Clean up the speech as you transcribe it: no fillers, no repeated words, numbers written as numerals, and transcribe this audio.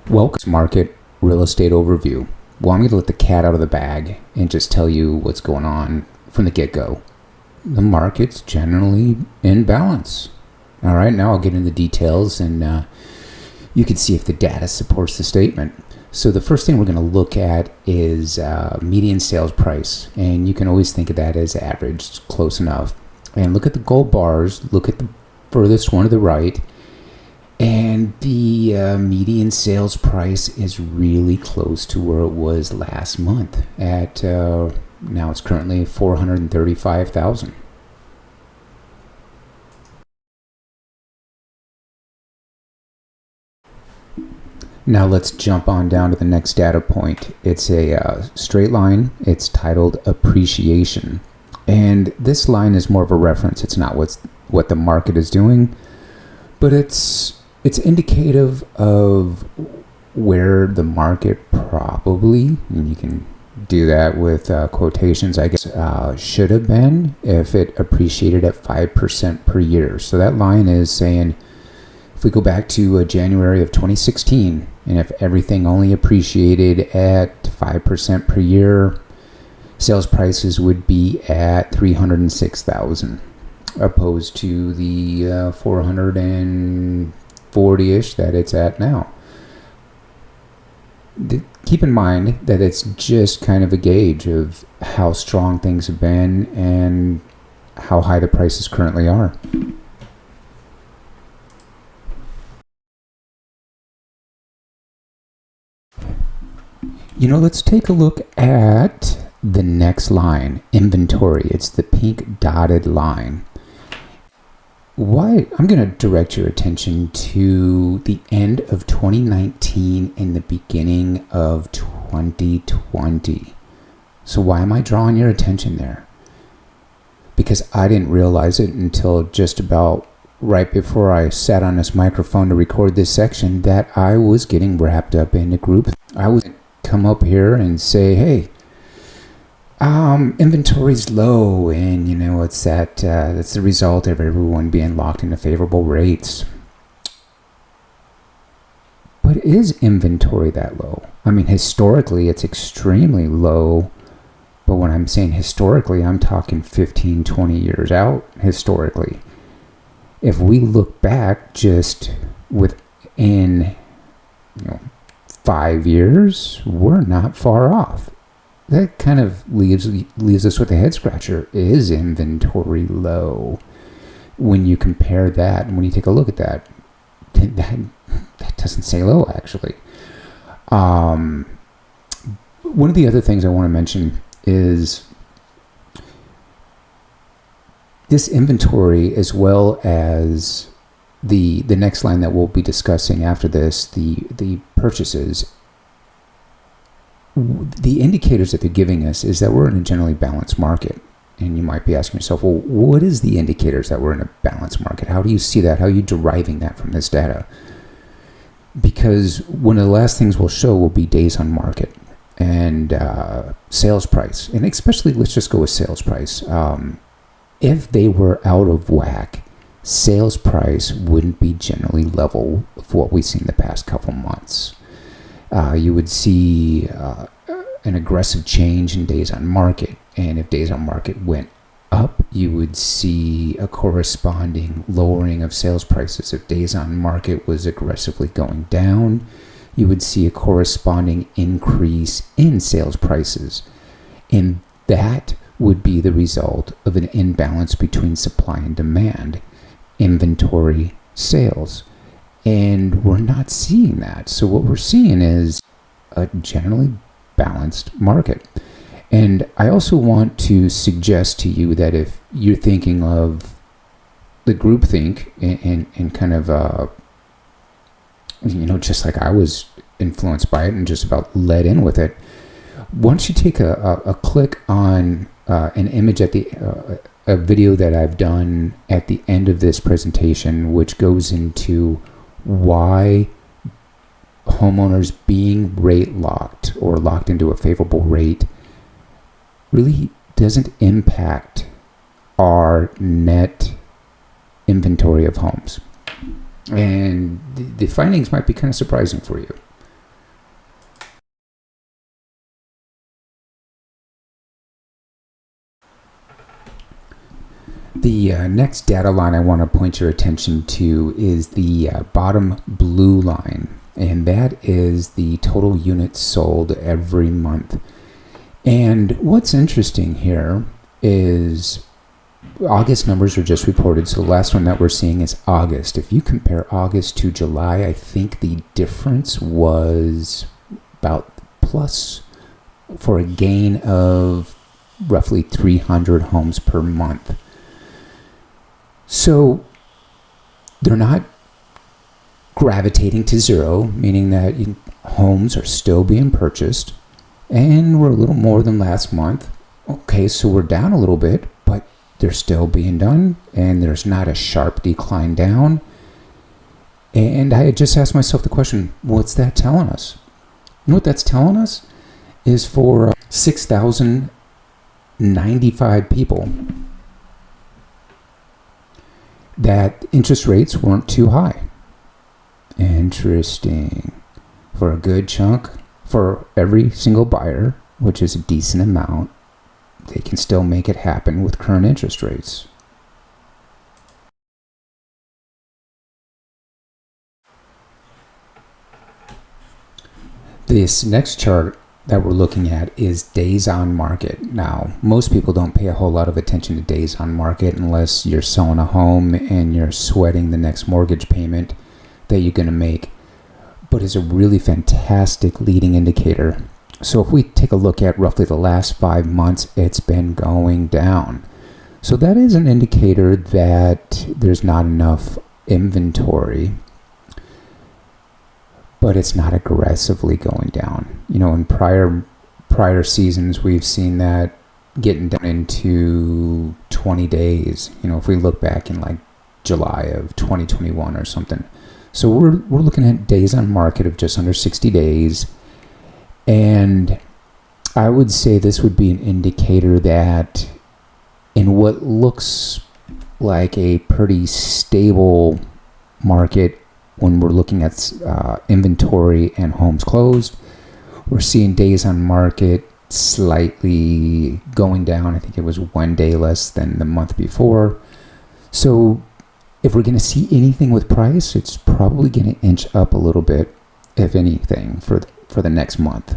Welcome market real estate overview. Well, I'm going to let the cat out of the bag and just tell you what's going on from the get-go. The market's generally in balance. All right, now I'll get into details and you can see if the data supports the statement. So the first thing we're going to look at is median sales price, and you can always think of that as average, close enough. And look at the gold bars, look at the furthest one to the right, and the median sales price is really close to where it was last month at, now it's currently 435,000. Now let's jump on down to the next data point. It's a straight line. It's titled appreciation. And this line is more of a reference. It's not what the market is doing, but it's indicative of where the market probably, and you can do that with quotations, I guess, should have been if it appreciated at 5% per year. So that line is saying, if we go back to January of 2016, and if everything only appreciated at 5% per year, sales prices would be at 306,000, opposed to the 440-ish that it's at now. Keep in mind that it's just kind of a gauge of how strong things have been and how high the prices currently are. Let's take a look at the next line, inventory. It's the pink dotted line. Why? I'm going to direct your attention to the end of 2019 and the beginning of 2020. So why am I drawing your attention there? Because I didn't realize it until just about right before I sat on this microphone to record this section that I was getting wrapped up in a group. I was come up here and say, hey, inventory's low, and it's that's the result of everyone being locked into favorable rates. But is inventory that low? I mean, historically it's extremely low, but when I'm saying historically, I'm talking 15, 20 years out historically. If we look back just within 5 years, we're not far off. That kind of leaves us with a head scratcher. Is inventory low? When you compare that, and when you take a look at that doesn't say low, actually. One of the other things I want to mention is this inventory, as well as the next line that we'll be discussing after this, the purchases. The indicators that they're giving us is that we're in a generally balanced market. And you might be asking yourself, well, what is the indicators that we're in a balanced market? How do you see that? How are you deriving that from this data? Because one of the last things we'll show will be days on market and sales price. And especially, let's just go with sales price. If they were out of whack, sales price wouldn't be generally level of what we've seen the past couple months. You would see an aggressive change in days on market, and if days on market went up, you would see a corresponding lowering of sales prices. If days on market was aggressively going down, you would see a corresponding increase in sales prices, and that would be the result of an imbalance between supply and demand, inventory, sales. And we're not seeing that. So what we're seeing is a generally balanced market. And I also want to suggest to you that if you're thinking of the groupthink and kind of, just like I was influenced by it and just about led in with it, once you take a click on an image at a video that I've done at the end of this presentation, which goes into why homeowners being rate locked or locked into a favorable rate really doesn't impact our net inventory of homes. And the findings might be kind of surprising for you. The next data line I want to point your attention to is the bottom blue line, and that is the total units sold every month. And what's interesting here is August numbers are just reported, so the last one that we're seeing is August. If you compare August to July, I think the difference was about plus for a gain of roughly 300 homes per month. So they're not gravitating to zero, meaning that homes are still being purchased, and we're a little more than last month. Okay, so we're down a little bit, but they're still being done, and there's not a sharp decline down. And I had just asked myself the question, what's that telling us? You know what that's telling us is for 6,095 people, that interest rates weren't too high. Interesting. For a good chunk, for every single buyer, which is a decent amount, they can still make it happen with current interest rates. This next chart that we're looking at is days on market. Now, most people don't pay a whole lot of attention to days on market unless you're selling a home and you're sweating the next mortgage payment that you're going to make, but it's a really fantastic leading indicator. So if we take a look at roughly the last 5 months, it's been going down. So that is an indicator that there's not enough inventory, but it's not aggressively going down. You know, in prior seasons, we've seen that getting down into 20 days. You know, if we look back in like July of 2021 or something. So we're looking at days on market of just under 60 days. And I would say this would be an indicator that in what looks like a pretty stable market, when we're looking at inventory and homes closed, we're seeing days on market slightly going down. I think it was 1 day less than the month before. So if we're going to see anything with price, it's probably going to inch up a little bit, if anything, for the next month.